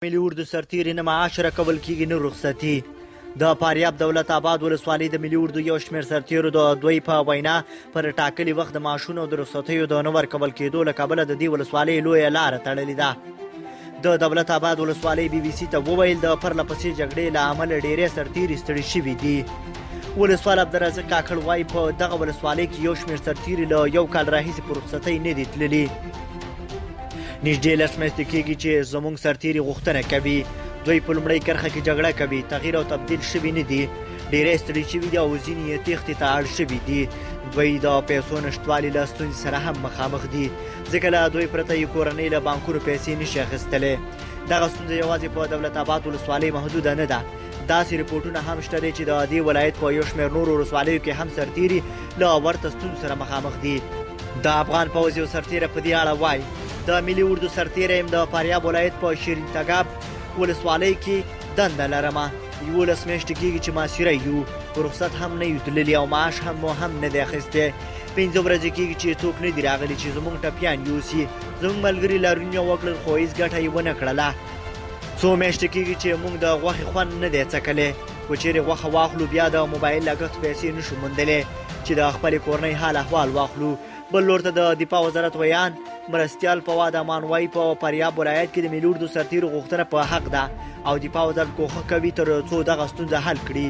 ملي اردو سرتیري نه معاش راکول کیږي نه رخصتي. د فاریاب دولت آباد ولسوالۍ د ملي اردو یو شمېر سرتیرو د دوی په وینا پر ټاکلي وخت د معاشونو د رخصتیو د نه ورکول کېدو له کبله د دې ولسوالۍ لویه لاره تړلې ده. د دولت آباد ولسوالۍ BBC ته وویل د پرله پسې جګړې له امله ډېری سرتیري ستړي شوي دي. ولسوال عبدالرزاق کاکړ وایي په دغه ولسوالۍ کې یو شمېر سرتیري له یو کال راهیسې په رخصتۍ نه دي تللي. نږدې لس میاشتې کېږي چې زموږ سرتیري غوښتنه کوي. دوی په لومړۍ کرښه کې جګړه کوي، تغییر او تبدیل شوي نه دي. ډېری ستړي شوي دي او ځینې یې تېښتې ته اړ شوي دي. دوی د پیسو نشتوالي له ستونزې سره هم مخامخ دي، ځکه له دوی پرته یې کورنۍ له بانکونو پیسې نشي اخیستلی. دغه ستونزه یوازې په دولت آباد ولسوالۍ محدوده نه ده. داسې رپورټونه هم شته دي چې د دې ولایت په یو شمېر نورو ولسوالیو کې هم سرتیري له ورته ستونزو سره مخامخ دي. د افغان پوځ یو سرتیری په دې اړه وایي د ملي اردو سرتیری یم د فاریاب ولایت په شیرین تګاب ولسوالۍ کې دنده لرمه. 11 میاشتې کېږي چې محاصره یو، په رخصت هم نه یو تللي او معاش هم مو هم نه دی اخیستی. 15 ورځې کېږي چې څوک نه دي راغلي چې زموږ ټپیان یوسي. زموږ ملګري لاریونونه وکړل خو هېڅ ګټه یې ونه کړله. څو میاشتې کېږي چې موږ د غوښې خوند نه دی څکلی. که چیرې غوښه واخلو بیا د موبایل لګښت پیسې نشو موندلی چې د خپلې کورنۍ حال احوال واخلو. بل لور ته د دفاع وزارت ویان مرستیال فواد امان وایي په فاریاب ولایت کې د ملي اردو سرتیرو غوښتنه په حق ده او دفاع وزارت کوښښ کوي تر څو دغه ستونزه حل کړي.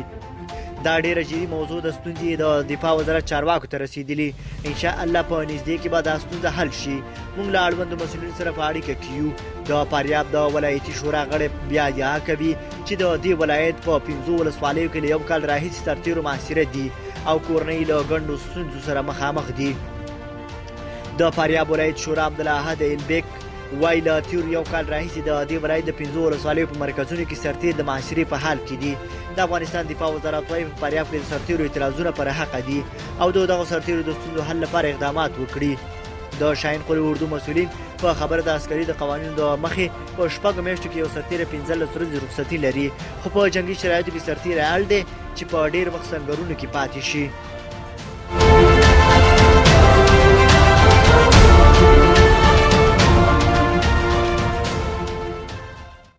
دا ډیره جدي موضوع د ستونزې د دفاع وزارت چارواکو ته رسیدلي. انشاء الله په نږدې کې به دا ستونزه حل شي. موږ له اړوندو مسؤلینو سره په اړیکه کې یو. د فاریاب د ولایتي شورا غړي بیا ادعا کوي چې د دې ولایت په 15 ولسوالیو کې له یو کال راهیسې سرتیرو محاصره دي او کورنۍ له ګڼو ستونزو سره مخامخ دي. د فاریاب ولایت شورا عبدالاحد البیک وایي له تېرو یو کال راهیسې د دې ولایت د 15 ولسوالیو په مرکزونو کې سرتیر د محاصرې په حال کې دي. د افغانستان دفاع وزارت وایي په فاریاب کې د سرتیرو اعتراضونه پر حقه دي او د دغو سرتیرو د ستونزو حل لپاره اقدامات وکړي. د شاهین قلي اردو مسؤلین په خبره د عسکري د قوانینو د مخې په 6 میاشتو کې یو سرتیر 15 ورځې رخصتي لري، خو په جنګي شرایطو کې سرتیر اړ دی چې په ډېر وخت سنګرونو کې پاتې شي.